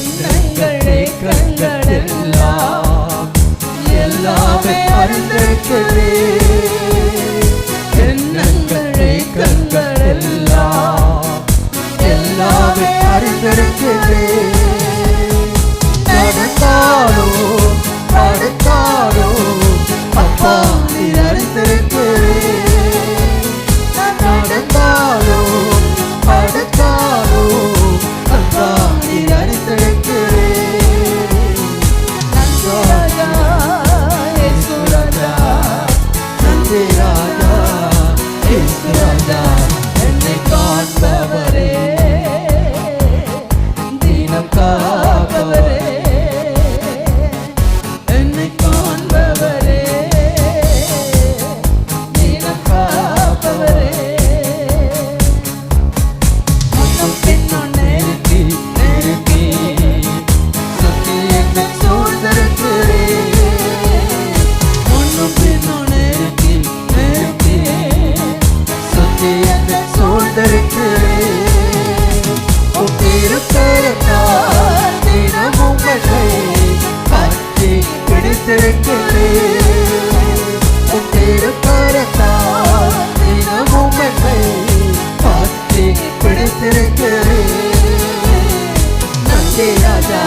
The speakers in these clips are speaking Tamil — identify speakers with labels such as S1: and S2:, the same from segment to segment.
S1: எண்ணங்கள் ஏக்கங்கள் எல்லாம் எல்லாமே அறிந்திருக்கிறேன். எண்ணங்கள் ஏக்கங்கள் எல்லாம் எல்லாமே அறிந்திருக்கிறேன். நடந்தாலோ நடந்தாலோ அப்பா நீ அறிந்திருக்கிறேன். நடந்தாலோ நடந்தாலோ அப்பா நீ அறிந்திருக்கிறேன். நன்றி ராஜா இயேசு ராஜா, நன்றி ராஜா இயேசு ராஜா, என்னை காண்பவரே தினம் காப்பவரே, என்னை காண்பவரே தினம் காப்பவரே. முன்னும் பின்னும் நெருக்கி நெருக்கி சுற்றி என்னை சூழ்ந்திருக்கிறேன். முன்னும் பின்னும் நெருக்கி நெருக்கி சுற்றி என்னை சூழ்ந்திருக்கிறேன். திருக்கரத்தால் தினமும் என்னை பற்றி பிடித்திருக்கிறேன். திருக்கரத்தால் தினமும் என்னை பற்றி பிடித்திருக்கிறேன். நன்றி ராஜா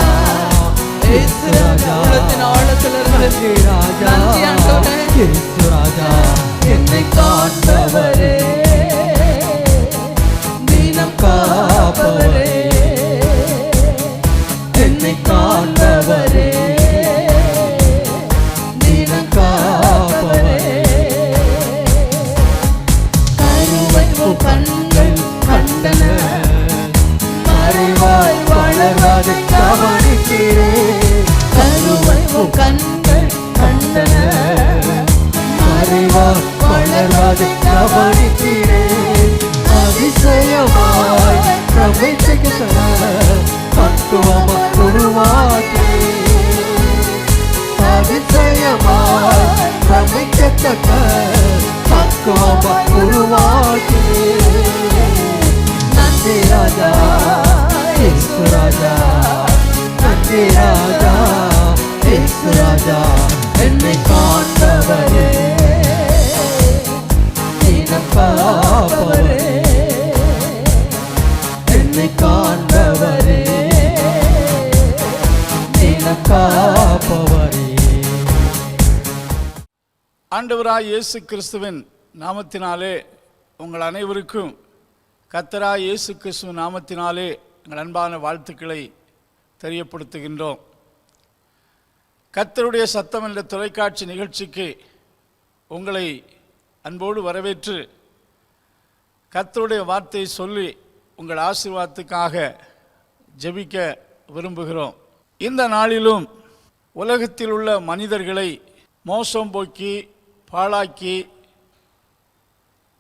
S1: இயேசு ராஜா, உள்ளத்தின் ஆழத்திலிருந்து நன்றி ராஜா இயேசு ராஜா, என்னை காண்பவரே தினம் காப்பவரே, என்னை காண்பவரே தினம் காப்பவரே. கருவை கண்கள் கண்டன மறைவாய் வளர்வதை கவனிக்கிறேன். கருவை கண்கள் கண்டன மறைவாய் வளர்வதை கவனிக்கிறேன். அதிசயமாய் பிரபஞ்ச பக்குவமாய் உருவாக்கி, அதிசயமாய் பிரபஞ்சத்தக்க பக்குவமாய் உருவாக்கி. நன்றி ராஜா இயேசு ராஜா, நன்றி ராஜா இயேசு ராஜா, என்னை காண்பவரே தினம் காப்பவரே, என்னை காண்பவரே தினம் காப்பவரே.
S2: ஆண்டவராய் இயேசு கிறிஸ்துவின் நாமத்தினாலே உங்கள் அனைவருக்கும் கர்த்தராய் இயேசு கிறிஸ்துவின் நாமத்தினாலே எங்கள் அன்பான வாழ்த்துக்களை தெரியப்படுத்துகின்றோம். கர்த்தருடைய சத்தம் என்ற தொலைக்காட்சி நிகழ்ச்சிக்கு உங்களை அன்போடு வரவேற்று கர்த்தருடைய வார்த்தையை சொல்லி உங்கள் ஆசீர்வாதத்துக்காக ஜெபிக்க விரும்புகிறோம். இந்த நாளிலும் உலகத்தில் உள்ள மனிதர்களை மோசம் போக்கி பாழாக்கி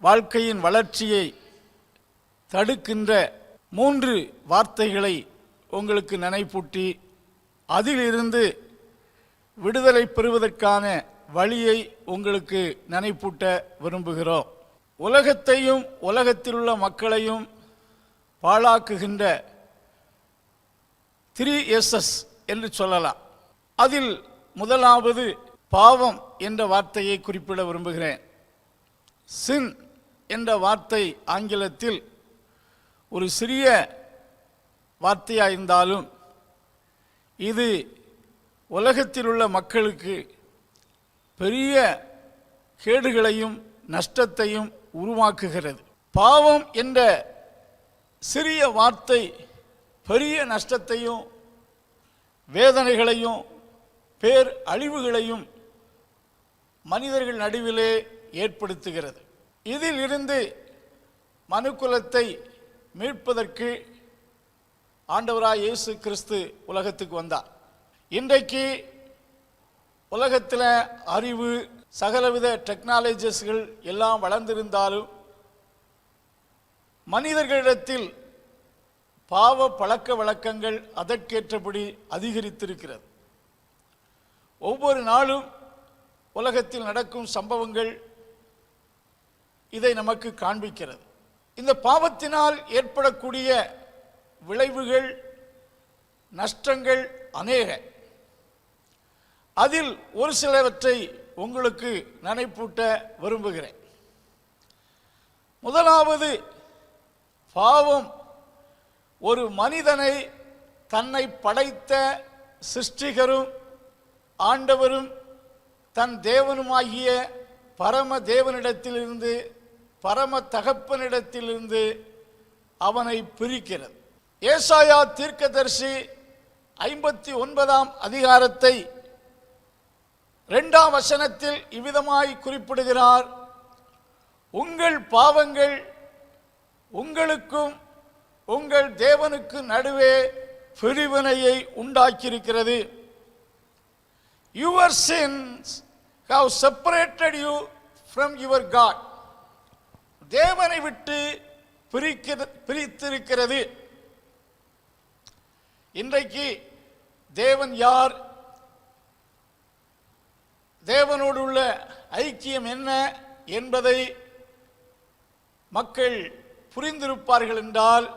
S2: வாழ்க்கையின் வளர்ச்சியை தடுக்கின்ற 3 வார்த்தைகளை உங்களுக்கு நினைப்பூட்டி அதிலிருந்து விடுதலை பெறுவதற்கான வழியை உங்களுக்கு நினைப்பூட்ட விரும்புகிறோம். உலகத்தையும் உலகத்தில் உள்ள மக்களையும் பாழாக்குகின்ற 3S's என்று சொல்லலாம். அதில் முதலாவது பாவம் என்ற வார்த்தையை குறிப்பிட விரும்புகிறேன். சின் என்ற வார்த்தை ஆங்கிலத்தில் ஒரு சிறிய வார்த்தையாயிருந்தாலும் இது உலகத்தில் உள்ள மக்களுக்கு பெரிய கேடுகளையும் நஷ்டத்தையும் உருவாக்குகிறது. பாவம் என்ற சிறிய வார்த்தை பெரிய நஷ்டத்தையும் வேதனைகளையும் பேர் அழிவுகளையும் மனிதர்கள் நடுவிலே ஏற்படுத்துகிறது. இதில் இருந்து மனுக்குலத்தை மீட்பதற்கு ஆண்டவராய் இயேசு கிறிஸ்து உலகத்துக்கு வந்தார். இன்றைக்கு உலகத்தில் அறிவு சகலவித டெக்னாலஜிஸ்கள் எல்லாம் வளர்ந்திருந்தாலும் மனிதர்களிடத்தில் பாவ பழக்க வழக்கங்கள் அதற்கேற்றபடி அதிகரித்திருக்கிறது. ஒவ்வொரு நாளும் உலகத்தில் நடக்கும் சம்பவங்கள் இதை நமக்கு காண்பிக்கிறது. இந்த பாவத்தினால் ஏற்படக்கூடிய விளைவுகள் நஷ்டங்கள் அநேக. அதில் ஒரு சிலவற்றை உங்களுக்கு நினைப்பூட்ட விரும்புகிறேன். முதலாவது, பாவம் ஒரு மனிதனை தன்னை படைத்த சிருஷ்டிகரும் ஆண்டவரும் தன் தேவனுமாகிய பரம தேவனிடத்திலிருந்து, பரம தகப்பனிடத்திலிருந்து அவனை பிரிக்கிறது. ஏசாயா தீர்க்கதரிசி 59ஆம் அதிகாரத்தை 2ஆம் வசனத்தில் இவ்விதமாய் குறிப்பிடுகிறார்: உங்கள் பாவங்கள் உங்களுக்கும் உங்கள் தேவனுக்கு நடுவே பிரிவினையை உண்டாக்கியிருக்கிறது. Your sins have separated you from your God. தேவனை விட்டு பிரித்திருக்கிறது. இன்றைக்கு தேவன் யார், தேவனோடு உள்ள ஐக்கியம் என்ன என்பதை மக்கள் புரிந்திருப்பார்கள் என்றால்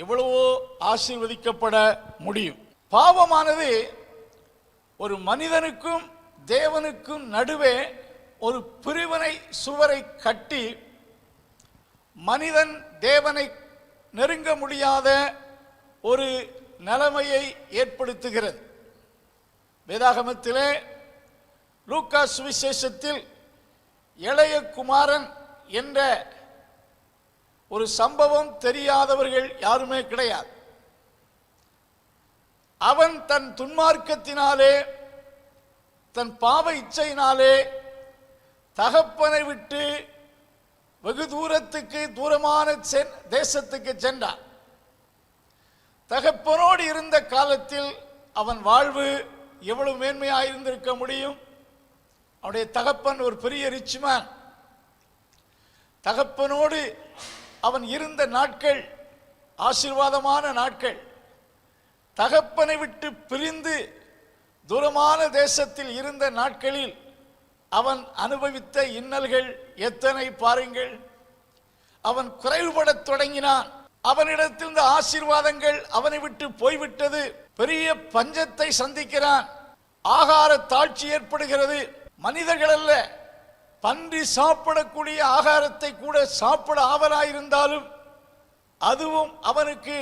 S2: எவ்வளவோ ஆசீர்வதிக்கப்பட முடியும். பாவமானது ஒரு மனிதனுக்கும் தேவனுக்கும் நடுவே ஒரு பிரிவினை சுவரை கட்டி மனிதன் தேவனை நெருங்க முடியாத ஒரு நிலைமையை ஏற்படுத்துகிறது. வேதாகமத்திலே லூக்கா சுவிசேஷத்தில் இளைய குமாரன் என்ற ஒரு சம்பவம் தெரியாதவர்கள் யாருமே கிடையாது. அவன் தன் துன்மார்க்கத்தினாலே, தன் பாவ இச்சையினாலே தகப்பனை விட்டு வெகு தூரத்துக்கு, தூரமான தேசத்துக்கு சென்றான். தகப்பனோடு இருந்த காலத்தில் அவன் வாழ்வு எவ்வளவு மேன்மையாக இருந்திருக்க முடியும். அவனுடைய தகப்பன் ஒரு பெரிய ரிச்மேன். தகப்பனோடு அவன் இருந்த நாட்கள் ஆசீர்வாதமான நாட்கள். தகப்பனை விட்டு பிரிந்து தூரமான தேசத்தில் இருந்த நாட்களில் அவன் அனுபவித்த இன்னல்கள் எத்தனை பாருங்கள். அவன் குறைவுபடத் தொடங்கினான். அவனிடத்தில் இந்த ஆசீர்வாதங்கள் அவனை விட்டு போய்விட்டது. பெரிய பஞ்சத்தை சந்திக்கிறான். ஆகார தாழ்ச்சி ஏற்படுகிறது. மனிதர்கள் அல்ல, பன்றி சாப்பிடக்கூடிய ஆகாரத்தை கூட சாப்பிட ஆவலாயிருந்தாலும் அதுவும் அவனுக்கு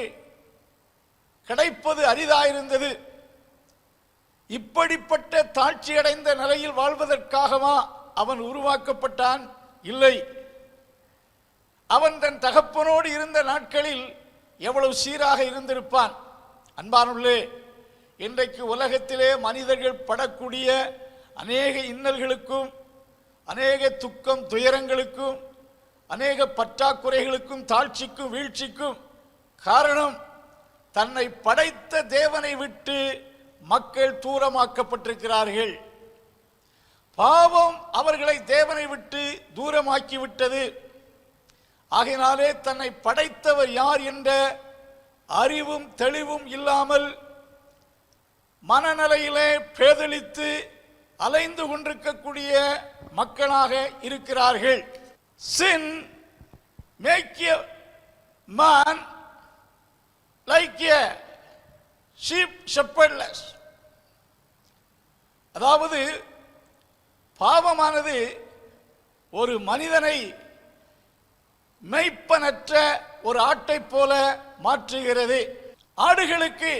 S2: கிடைப்பது அரிதாயிருந்தது. இப்படிப்பட்ட தாழ்ச்சி அடைந்த நிலையில் வாழ்வதற்காகவா அவன் உருவாக்கப்பட்டான்? இல்லை. அவன் தன் தகப்பனோடு இருந்த நாட்களில் எவ்வளவு சீராக இருந்திருப்பான். அன்பானுள்ளே, இன்றைக்கு உலகத்திலே மனிதர்கள் படக்கூடிய அநேக இன்னல்களுக்கும், அநேக துக்கம் துயரங்களுக்கும், அநேக பற்றாக்குறைகளுக்கும், தாழ்ச்சிக்கும் வீழ்ச்சிக்கும் காரணம் தன்னை படைத்த தேவனை விட்டு மக்கள் தூரமாக்கப்பட்டிருக்கிறார்கள். பாவம் அவர்களை தேவனை விட்டு தூரமாக்கிவிட்டது. ஆகையினாலே தன்னை படைத்தவர் யார் என்ற அறிவும் தெளிவும் இல்லாமல் மனநிலையிலே பேதலித்து அலைந்து கொண்டிருக்கக்கூடிய மக்களாக இருக்கிறார்கள். Sin make a man like a sheep shepherdless. அதாவது பாவமானது ஒரு மனிதனை மெய்ப்பனற்ற ஒரு ஆட்டை போல மாற்றுகிறது. ஆடுகளுக்கு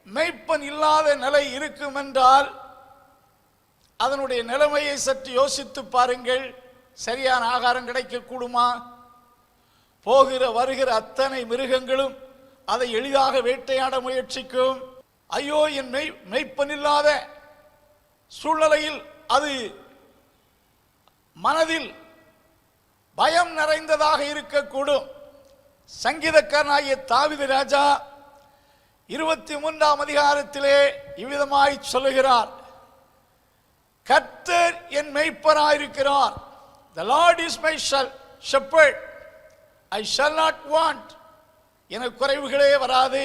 S2: மெய்ப்பன் இல்லாத நிலை இருக்கும் என்றால் அதனுடைய நிலைமையை சற்று யோசித்து பாருங்கள். சரியான ஆகாரம் கிடைக்க கூடுமா? போகிற வருகிற அத்தனை மிருகங்களும் அதை எளிதாக வேட்டையாட முயற்சிக்கும். ஐயோ, என் மெய்ப்பன் இல்லாத சூழ்நிலையில் அது மனதில் பயம் நிறைந்ததாக இருக்கக்கூடும். சங்கீதக்காரனாகிய தாவீது ராஜா 23ஆம் அதிகாரத்திலே இவ்விதமாய் சொல்லுகிறார்: கர்த்தர் என் மெய்ப்பராயிருக்கிறார். The Lord is my shepherd, I shall not want. எனக்கு குறைவுகளே வராது.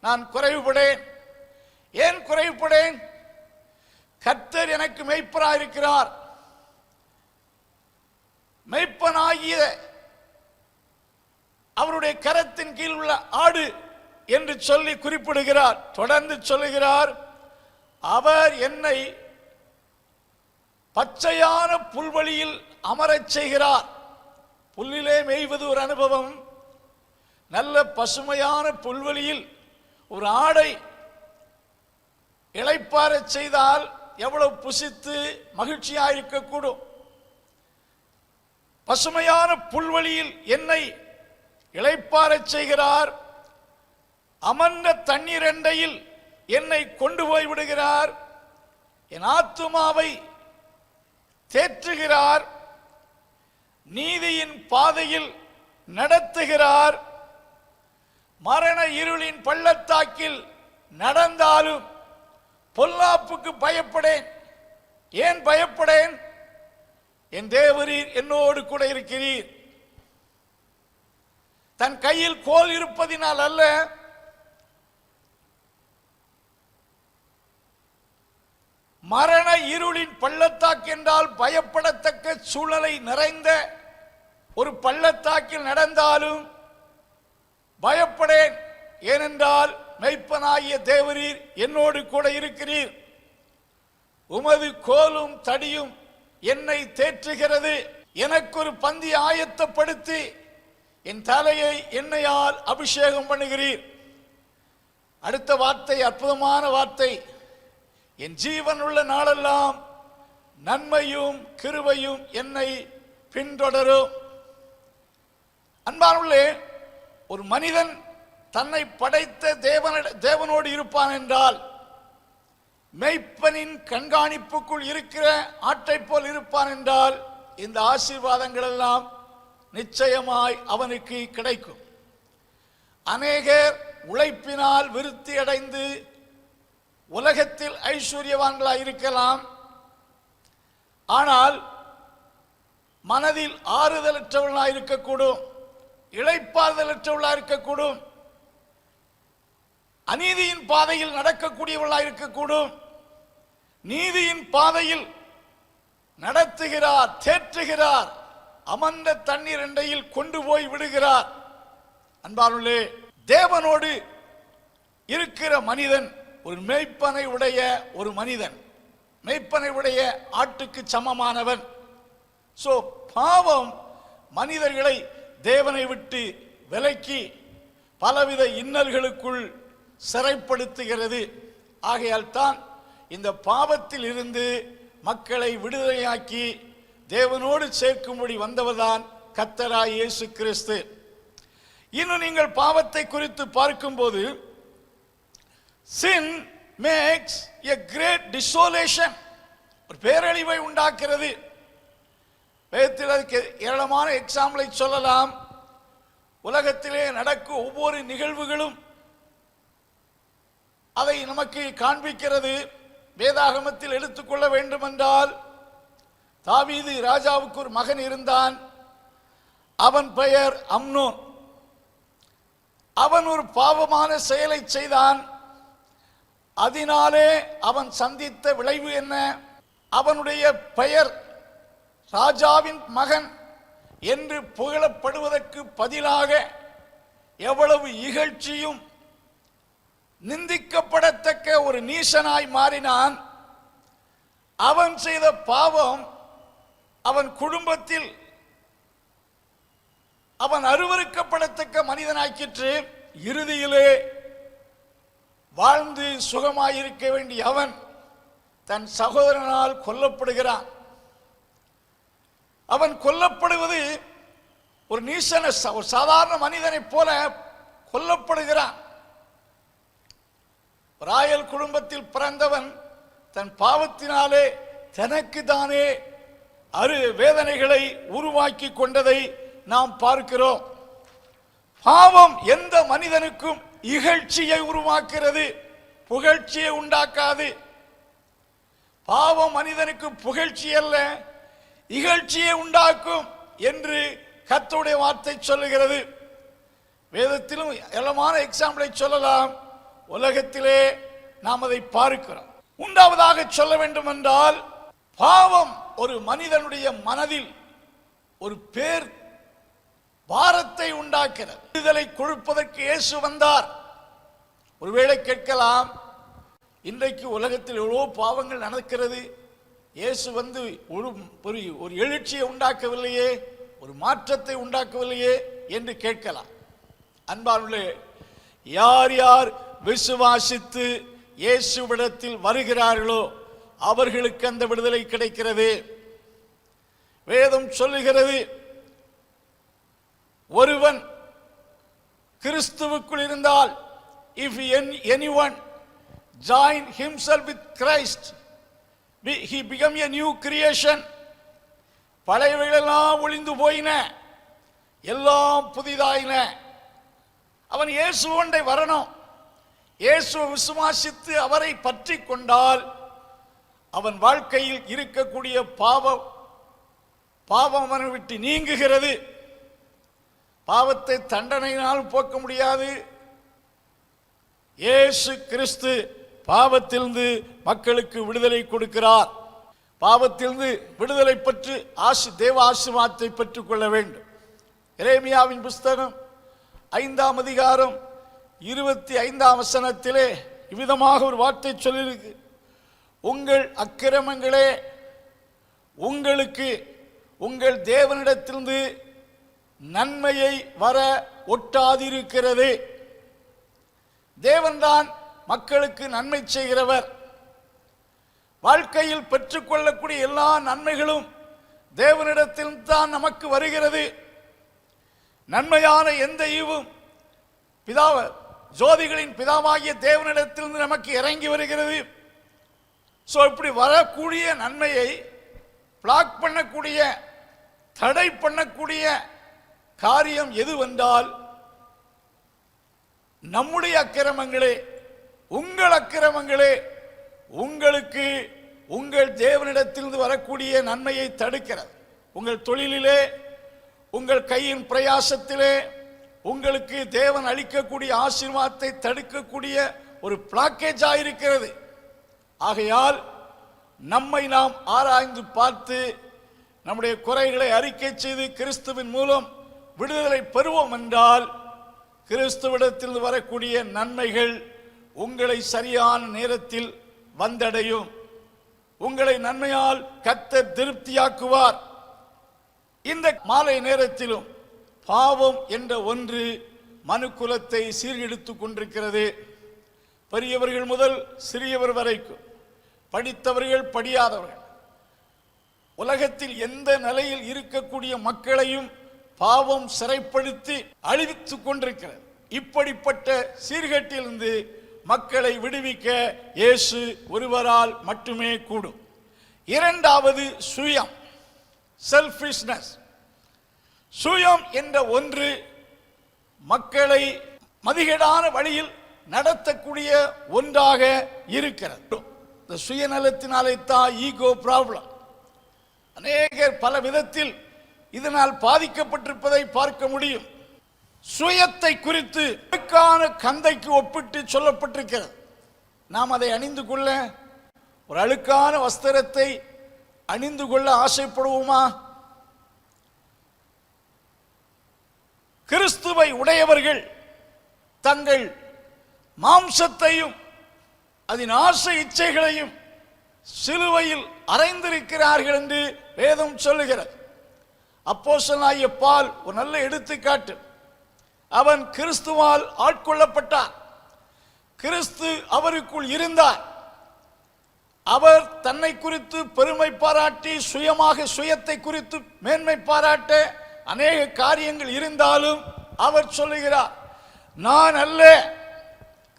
S2: நான் குறைவுபடேன். ஏன் குறைவுபடேன்? கர்த்தர் எனக்கு மெய்ப்பராயிருக்கிறார். மெய்ப்பனாகிய அவருடைய கரத்தின் கீழ் உள்ள ஆடு என்று சொல்லி குறிப்பிடுகிறார். தொடர்ந்து சொல்லுகிறார், அவர் என்னை பச்சையான புல்வெளியில் அமரச் செய்கிறார். புல்லிலே மேய்வது ஒரு அனுபவம். நல்ல பசுமையான புல்வெளியில் ஒரு ஆடை இளைப்பாறச் செய்தால் எவ்வளவு புசித்து மகிழ்ச்சியாக இருக்கக்கூடும். பசுமையான புல்வெளியில் என்னை இளைப்பாறச் செய்கிறார். அமர்ந்த தண்ணீர் அண்டையில் என்னை கொண்டு போய் விடுகிறார். என் ஆத்துமாவை தேற்றுகிறார். நீதியின் பாதையில் நடத்துகிறார். மரண இருளின் பள்ளத்தாக்கில் நடந்தாலும் பொல்லாப்புக்கு பயப்படேன். ஏன் பயப்படேன்? என் தேவரீர் என்னோடு கூட இருக்கிறீர். தன் கையில் கோல் இருப்பதினால் அல்ல, மரண இருளின் பள்ளத்தாக்கு என்றால் பயப்படத்தக்க சூழலை நிறைந்த ஒரு பள்ளத்தாக்கில் நடந்தாலும் பயப்படேன். ஏனென்றால் மெய்ப்பனாகிய தேவரீர் என்னோடு கூட இருக்கிறீர். உமது கோலும் தடியும் என்னை தேற்றுகிறது. எனக்கு ஒரு பந்தி ஆயத்தப்படுத்தி என் தலையை எண்ணெயால் அபிஷேகம் பண்ணுகிறீர். அடுத்த வார்த்தை அற்புதமான வார்த்தை. என் ஜீவன் உள்ள நாளெல்லாம் நன்மையும் கிருபையும் என்னை பின்தொடரும். அன்பானவர்களே, ஒரு மனிதன் தன்னை படைத்த தேவனோடு இருப்பான் என்றால், மெய்ப்பனின் கண்காணிப்புக்குள் இருக்கிற ஆட்டை போல் இருப்பான் என்றால், இந்த ஆசீர்வாதங்கள் எல்லாம் நிச்சயமாய் அவனுக்கு கிடைக்கும். அநேகர் உழைப்பினால் விருத்தி அடைந்து உலகத்தில் ஐஸ்வர்யவான்களாய் இருக்கலாம். ஆனால் மனதில் ஆறுதலற்றவர்களாய் இருக்கக்கூடும், இளைப்பாறுதலற்றவர்களாய் இருக்கக்கூடும், அநீதியின் பாதையில் நடக்கக்கூடியவர்களாய் இருக்கக்கூடும். நீதியின் பாதையில் நடத்துகிறார், தேற்றுகிறார், அமர்ந்த தண்ணீர் அண்டையில் கொண்டு போய் விடுகிறார். அன்பானுள்ளே, தேவனோடு இருக்கிற மனிதன் ஒரு மேய்ப்பனை உடைய ஒரு மனிதன், மேய்ப்பனை உடைய ஆட்டுக்கு சமமானவன். சோ பாவம் மனிதர்களை தேவனை விட்டு விலக்கி பலவித இன்னல்களுக்குள் சிறைப்படுத்துகிறது. ஆகையால் தான் இந்த பாவத்தில் இருந்து மக்களை விடுதலையாக்கி தேவனோடு சேர்க்கும்படி வந்தவர்தான் கர்த்தராகிய இயேசு கிறிஸ்து. இன்னும் நீங்கள் பாவத்தை குறித்து பார்க்கும்போது, sin makes a great desolation, ஒரு பேரழிவை உண்டாக்குறது. வேதத்தில் அதுக்கு ஏராளமான எக்ஸாம்பிளை சொல்லலாம். உலகத்திலே நடக்கும் ஒவ்வொரு நிகழ்வுகளும் அதை நமக்கு காண்பிக்கிறது. வேதாகமத்தில் எடுத்துக்கொள்ள வேண்டுமென்றால், தாவீது ராஜாவுக்கு ஒரு மகன் இருந்தான். அவன் பெயர் அம்னோன். அவன் ஒரு பாவமான செயலை செய்தான். அதனாலே அவன் சந்தித்த விளைவு என்ன? அவனுடைய பெயர் ராஜாவின் மகன் என்று புகழப்படுவதற்கு பதிலாக எவ்வளவு இகழ்ச்சியும் நிந்திக்கப்படத்தக்க ஒரு நீசனாய் மாறினான். அவன் செய்த பாவம் அவன் குடும்பத்தில் அவன் அருவருக்கப்படத்தக்க மனிதனாக்கிற்று. இறுதியிலே வாழ்ந்து சுகமாயிருக்க வேண்டிய அவன் தன் சகோதரனால் கொல்லப்படுகிறான். அவன் கொல்லப்படுவது ஒரு நீசன, ஒரு சாதாரண மனிதனைப் போல கொல்லப்படுகிறான். ராயல் குடும்பத்தில் பிறந்தவன் தன் பாவத்தினாலே தனக்கு தானே வேதனைகளை உருவாக்கி கொண்டதை நாம் பார்க்கிறோம். பாவம் எந்த மனிதனுக்கும் இகழ்ச்சியை உருவாக்குறது, புகழ்ச்சியை உண்டாக்காது. பாவம் மனிதனுக்கு புகழ்ச்சி அல்ல, இகழ்ச்சியை உண்டாக்கும் என்று கர்த்தருடைய வார்த்தை சொல்லுகிறது. வேதத்திலும் ஏராளமான எக்ஸாம்பிளை சொல்லலாம். உலகத்திலே நாம் அதை பார்க்கிறோம். மூன்றாவதாக சொல்ல வேண்டும் என்றால், பாவம் ஒரு மனிதனுடைய மனதில் ஒரு பேர் பாரத்தை உண்டாக்கிறது. விடுதலை கொடுப்பதற்கு இயேசு வந்தார். ஒருவேளை கேட்கலாம், இன்றைக்கு உலகத்தில் எவ்வளோ பாவங்கள் நடக்கிறது, இயேசு வந்து ஒரு எழுச்சியை உண்டாக்கவில்லையே, ஒரு மாற்றத்தை உண்டாக்கவில்லையே என்று கேட்கலாம். அன்பானுள்ளே, யார் யார் விசுவாசித்து இயேசுவிடத்தில் வருகிறார்களோ அவர்களுக்கு அந்த விடுதலை கிடைக்கிறது. வேதம் சொல்லுகிறது, ஒருவன் கிறிஸ்துவுக்குள் இருந்தால், if anyone join himself with Christ, he become a new creation. பழையவைகளெல்லாம் ஒளிந்து போயின, எல்லாம் புதிதாயின. அவன் இயேசுவோண்டை வரணும். இயேசுவை விசுவாசித்து அவரை பற்றி கொண்டால் அவன் வாழ்க்கையில் இருக்கக்கூடிய பாவம் அவனை விட்டு நீங்குகிறது. பாவத்தை தண்டனையினால் போக்க முடியாது. இயேசு கிறிஸ்து பாவத்திலிருந்து மக்களுக்கு விடுதலை கொடுக்கிறார். பாவத்திலிருந்து விடுதலை பெற்று தேவ ஆசீர்வாதத்தை பெற்றுக் கொள்ள வேண்டும். எரேமியாவின் புஸ்தகம் 5ஆம் அதிகாரம் 25ஆம் வசனத்திலே இவ்விதமாக ஒரு வார்த்தை சொல்லியிருக்கு, உங்கள் அக்கிரமங்களே உங்களுக்கு உங்கள் தேவனிடத்திலிருந்து நன்மையை வர ஒட்டாதிருக்கிறது. தேவன்தான் மக்களுக்கு நன்மை செய்கிறவர். வாழ்க்கையில் பெற்றுக்கொள்ளக்கூடிய எல்லா நன்மைகளும் தேவனிடத்தில் தான் நமக்கு வருகிறது. நன்மையான எந்த ஈவும் ஜோதிகளின் பிதாவாகிய தேவனிடத்திலிருந்து நமக்கு இறங்கி வருகிறது. ஸோ இப்படி வரக்கூடிய நன்மையை பிளாக் பண்ணக்கூடிய, தடை பண்ணக்கூடிய காரியம் எதுவென்றால் நம்முடைய அக்கிரமங்களே, உங்கள் அக்கிரமங்களே உங்களுக்கு உங்கள் தேவனிடத்திலிருந்து வரக்கூடிய நன்மையை தடுக்கிறது. உங்கள் தொழிலிலே, உங்கள் கையின் பிரயாசத்திலே உங்களுக்கு தேவன் அளிக்கக்கூடிய ஆசீர்வாதத்தை தடுக்கக்கூடிய ஒரு பிளாக்கேஜ் ஆயிருக்கிறது. ஆகையால் நம்மை நாம் ஆராய்ந்து பார்த்து நம்முடைய குறைகளை அறிக்கை செய்து கிறிஸ்துவின் மூலம் விடுதலை பெறுவோம் என்றால், கிறிஸ்துவிடத்தில் வரக்கூடிய நன்மைகள் உங்களை சரியான நேரத்தில் வந்தடையும். உங்களை நன்மையால் கர்த்தர் திருப்தியாக்குவார். இந்த மாலை நேரத்திலும் பாவம் என்ற ஒன்று மனுக்குலத்தை சீர்கெடுத்துக் கொண்டிருக்கிறது. பெரியவர்கள் முதல் சிறியவர் வரைக்கும், படித்தவர்கள் படியாதவர்கள், உலகத்தில் எந்த நிலையில் இருக்கக்கூடிய மக்களையும் பாவம் சிறைப்படுத்தி அழித்துக் கொண்டிருக்கிறது. இப்படிப்பட்ட சீர்கேட்டிலிருந்து மக்களை விடுவிக்க இயேசு ஒருவரால் மட்டுமே கூடும். இரண்டாவது சுயம், செல்ஃபிஷ்னஸ். சுயம் என்ற ஒன்று மக்களை மதிகேடான வழியில் நடத்தக்கூடிய ஒன்றாக இருக்கிறது. இந்த சுயநலத்தினாலே தான் ஈகோ ப்ராப்ளம். அநேகர் பல விதத்தில் இதனால் பாதிக்கப்பட்டிருப்பதை பார்க்க முடியும். சுயத்தை குறித்து அழுக்கான கந்தைக்கு ஒப்பிட்டு சொல்லப்பட்டிருக்கிறது. நாம் அதை அணிந்து கொள்ள, ஒரு அழுக்கான வஸ்திரத்தை அணிந்து கொள்ள ஆசைப்படுவோமா? கிறிஸ்துவை உடையவர்கள் தங்கள் மாம்சத்தையும் அதன் ஆசை இச்சைகளையும் சிலுவையில் அறைந்திருக்கிறார்கள் என்று வேதம் சொல்லுகிறது. அப்போஸ்தலனாகிய பவுல் ஒரு நல்ல எடுத்துக்காட்டு. அவன் கிறிஸ்துவால் ஆட்கொள்ளப்பட்டார். கிறிஸ்து அவருக்குள் இருந்தார். அவர் தன்னை குறித்து பெருமை பாராட்டி சுயத்தை குறித்து மேன்மை பாராட்ட அநேக காரியங்கள் இருந்தாலும் அவர் சொல்லுகிறார், நான் அல்ல,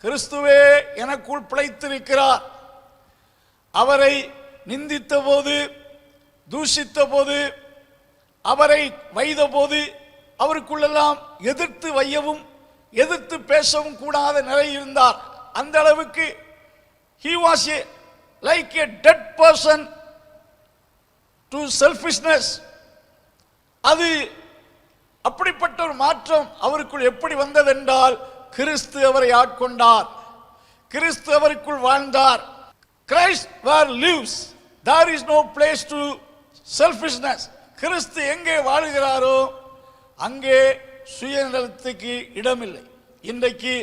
S2: கிறிஸ்துவே எனக்குள் பிழைத்திருக்கிறார். அவரை நிந்தித்த போது, தூஷித்த போது, அவரை வைத்த போது அவருக்குள்ளெல்லாம் எதிர்த்து வையவும் எதிர்த்து பேசவும் கூடாத நிலை இருந்தார். அந்த அளவுக்கு he was like a dead person to selfishness. அது அப்படிப்பட்ட ஒரு மாற்றம் அவருக்குள் எப்படி வந்ததென்றால், கிறிஸ்து அவரை ஆட்கொண்டார், கிறிஸ்து அவருக்குள் வாழ்ந்தார். Christ where lives there is no place to selfishness. கிறிஸ்து எங்கே வாழுகிறாரோ அங்கே சுயநலத்துக்கு இடமில்லை. இன்றைக்கு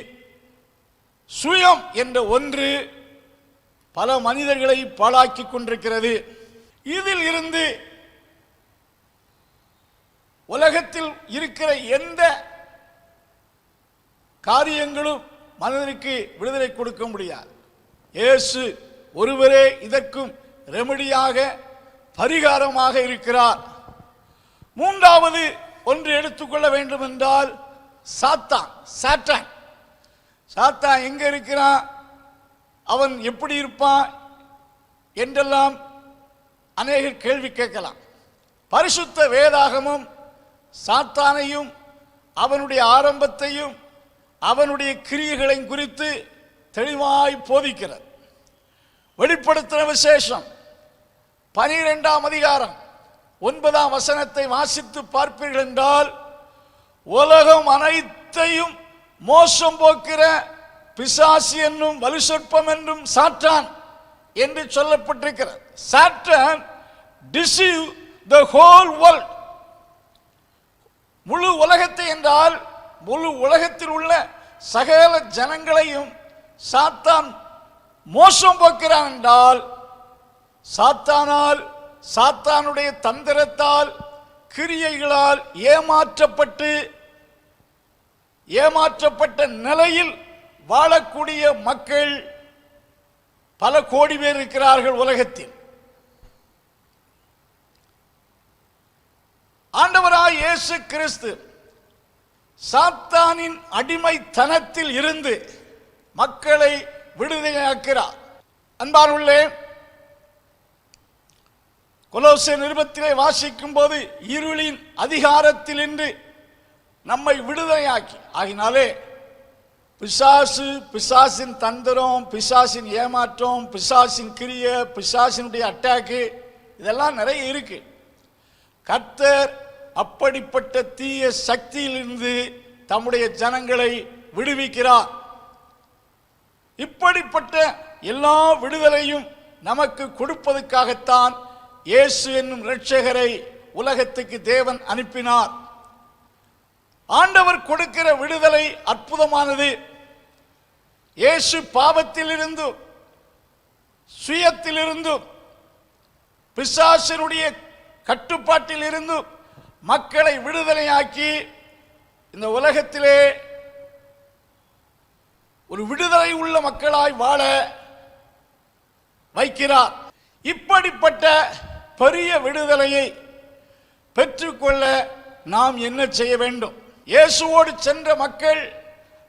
S2: சுயம் என்ற ஒன்று பல மனிதர்களை பாழாக்கி கொண்டிருக்கிறது. இதில் இருந்து உலகத்தில் இருக்கிற எந்த காரியங்களும் மனிதனுக்கு விடுதலை கொடுக்க முடியாது. இயேசு ஒருவரே இதற்கும் ரெமடியாக, பரிகாரமாக இருக்கிறார். மூன்றாவது ஒன்று எடுத்துக்கொள்ள வேண்டும் என்றால் சாத்தான். சாத்தான் எங்க இருக்கிறான், அவன் எப்படி இருப்பான் என்றெல்லாம் அநேகர் கேள்வி கேட்கலாம். பரிசுத்த வேதாகமும் சாத்தானையும் அவனுடைய ஆரம்பத்தையும் அவனுடைய கிரியைகளையும் குறித்து தெளிவாய் போதிக்கிறது. வெளிப்படுத்தின விசேஷம் 12ஆம் அதிகாரம் 9ஆம் வசனத்தை வாசித்து பார்ப்பீர்கள் என்றால், உலகம் அனைத்தையும் மோசம் போக்கிற பிசாசு என்னும் வலுசொற்பம் என்றும் சாத்தான் என்று சொல்லப்பட்டிருக்கிறது. சாத்தான் deceive the whole world. முழு உலகத்தை என்றால் முழு உலகத்தில் உள்ள சகல ஜனங்களையும் சாத்தான் மோசம் போக்கிறான் என்றால், சாத்தானால், சாத்தானுடைய தந்திரத்தால், கிரியைகளால் ஏமாற்றப்பட்ட நிலையில் வாழக்கூடிய மக்கள் பல கோடி பேர் இருக்கிறார்கள் உலகத்தில். ஆண்டவராய் இயேசு கிறிஸ்து சாத்தானின் அடிமைத்தனத்தில் இருந்து மக்களை விடுதலையாக்கிறார். அன்பானவர்களே, கொலோசியர் நிருபத்திலே வாசிக்கும் போது இருளின் அதிகாரத்தில் இன்று நம்மை விடுதலையாக்கி, ஆகினாலே பிசாசு, பிசாசின் தந்திரம், பிசாசின் ஏமாற்றம், பிசாசின் கிரிய, பிசாசினுடைய அட்டாக்கு, இதெல்லாம் நிறைய இருக்கு. கர்த்தர் அப்படிப்பட்ட தீய சக்தியிலிருந்து தம்முடைய ஜனங்களை விடுவிக்கிறார். இப்படிப்பட்ட எல்லா விடுதலையும் நமக்கு கொடுப்பதற்காகத்தான் இயேசு என்னும் இரட்சகரை உலகத்துக்கு தேவன் அனுப்பினார். ஆண்டவர் கொடுக்கிற விடுதலை அற்புதமானது. இயேசு பாவத்திலிருந்தும் சுயத்திலிருந்தும் பிசாசினுடைய கட்டுப்பாட்டில் இருந்தும் மக்களை விடுதலையாக்கி இந்த உலகத்திலே ஒரு விடுதலை உள்ள மக்களாய் வாழ வைக்கிறார். இப்படிப்பட்ட பெரிய விடுதலையை பெற்றுக்கொள்ள நாம் என்ன செய்ய வேண்டும்? இயேசுவோடு சென்ற மக்கள்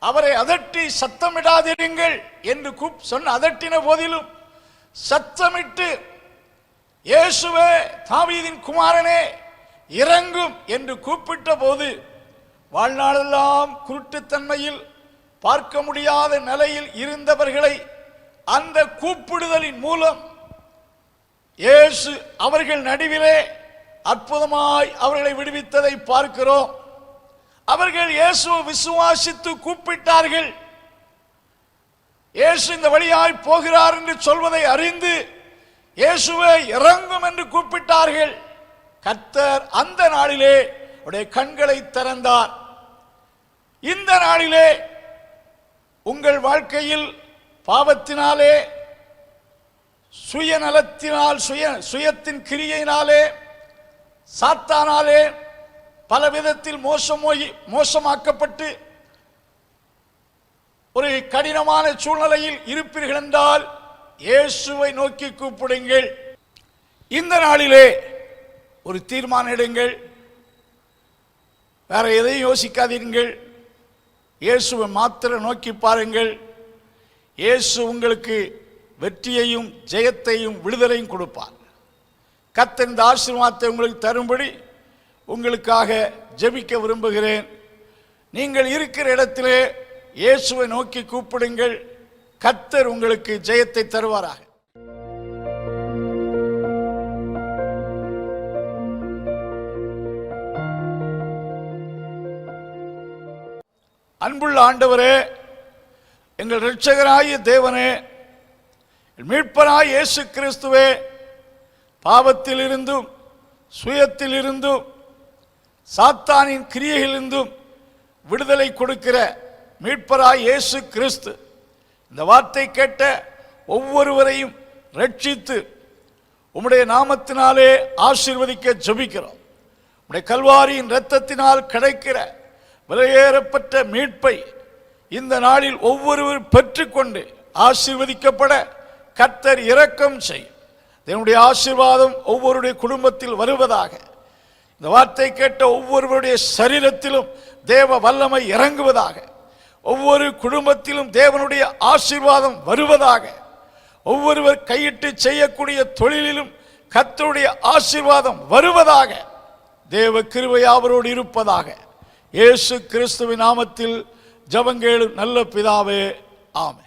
S2: அவரை அதட்டி சத்தமிடாதிருங்கள் என்று சொன்ன அதட்டின போதிலும் சத்தமிட்டு, இயேசுவே தாவீதின் குமாரனே இறங்கும் என்று கூப்பிட்ட போது, வாழ்நாளெல்லாம் குருட்டுத்தன்மையில் பார்க்க முடியாத நிலையில் இருந்தவர்களை அந்த கூப்பிடுதலின் மூலம் இயேசு அவர்கள் நடுவிலே அற்புதமாய் அவர்களை விடுவித்ததை பார்க்கிறோம். அவர்கள் இயேசுவை விசுவாசித்து கூப்பிட்டார்கள். இயேசு இந்த வழியாய் போகிறார் என்று சொல்வதை அறிந்து இயேசுவே இறங்கும் என்று கூப்பிட்டார்கள். கர்த்தர் அந்த நாளிலே அவருடைய கண்களை திறந்தார். இந்த நாளிலே உங்கள் வாழ்க்கையில் பாவத்தினாலே, சுயநலத்தினால், சுயத்தின் கிரியையினாலே, சாத்தானாலே பல விதத்தில் மோசமாக்கப்பட்டு ஒரு கடினமான சூழ்நிலையில் இருப்பீர்கள் என்றால் இயேசுவை நோக்கி கூப்பிடுங்கள். இந்த நாளிலே ஒரு தீர்மானம் எடுங்கள். வேற எதையும் யோசிக்காதீர்கள். இயேசுவை மாத்திரம் நோக்கி பாருங்கள். இயேசு உங்களுக்கு வெற்றியையும் ஜெயத்தையும் விடுதலையும் கொடுப்பார். கர்த்தர் இந்த ஆசீர்வாதத்தை உங்களுக்கு தரும்படி உங்களுக்காக ஜெபிக்க விரும்புகிறேன். நீங்கள் இருக்கிற இடத்திலே இயேசுவை நோக்கி கூப்பிடுங்கள். கர்த்தர் உங்களுக்கு ஜெயத்தை தருவாராக. அன்புள்ள ஆண்டவரே, எங்கள் இரட்சகராகிய தேவனே, மீட்பராய் இயேசு கிறிஸ்துவே, பாவத்திலிருந்தும் சுயத்திலிருந்தும் சாத்தானின் கிரியைகளிலிருந்தும் விடுதலை கொடுக்கிற மீட்பராய் இயேசு கிறிஸ்து இந்த வார்த்தை கேட்ட ஒவ்வொருவரையும் ரட்சித்து உம்முடைய நாமத்தினாலே ஆசீர்வதிக்க ஜெபிக்கிறோம். உம்முடைய கல்வாரியின் இரத்தத்தினால் கிடைக்கிற விலையேறப்பட்ட மீட்பை இந்த நாளில் ஒவ்வொருவரும் பெற்றுக்கொண்டு ஆசீர்வதிக்கப்பட கர்த்தர் இரக்கம் செய்யும். தேவனுடைய ஆசீர்வாதம் ஒவ்வொருடைய குடும்பத்தில் வருவதாக. இந்த வார்த்தை கேட்ட ஒவ்வொருவருடைய சரீரத்திலும் தேவ வல்லமை இறங்குவதாக. ஒவ்வொரு குடும்பத்திலும் தேவனுடைய ஆசீர்வாதம் வருவதாக. ஒவ்வொருவர் கையிட்டு செய்யக்கூடிய தொழிலிலும் கர்த்தருடைய ஆசீர்வாதம் வருவதாக. தேவ கிருபை அவரோடு இருப்பதாக. இயேசு கிறிஸ்துவின் நாமத்தில் ஜெபங்கேளு நல்ல பிதாவே, ஆமென்.